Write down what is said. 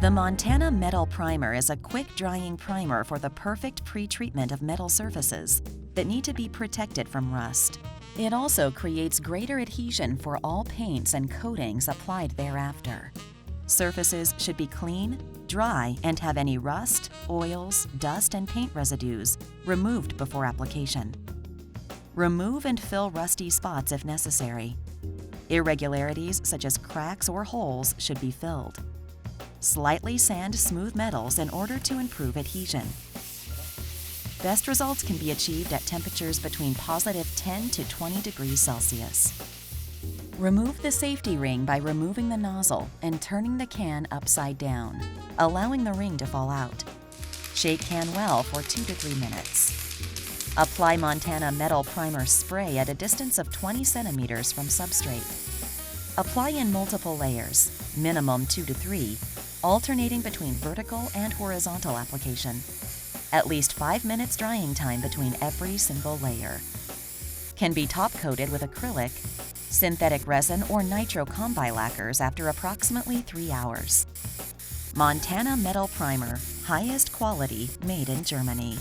The Montana Metal Primer is a quick-drying primer for the perfect pre-treatment of metal surfaces that need to be protected from rust. It also creates greater adhesion for all paints and coatings applied thereafter. Surfaces should be clean, dry, and have any rust, oils, dust, and paint residues removed before application. Remove and fill rusty spots if necessary. Irregularities such as cracks or holes should be filled. Slightly sand smooth metals in order to improve adhesion. Best results can be achieved at temperatures between +10 to 20 degrees Celsius. Remove the safety ring by removing the nozzle and turning the can upside down, allowing the ring to fall out. Shake can well for 2 to 3 minutes. Apply Montana Metal Primer spray at a distance of 20 centimeters from substrate. Apply in multiple layers, minimum 2 to 3, alternating between vertical and horizontal application. At least 5 minutes drying time between every single layer. Can be top-coated with acrylic, synthetic resin, or nitro combi lacquers after approximately 3 hours. Montana Metal Primer, highest quality, made in Germany.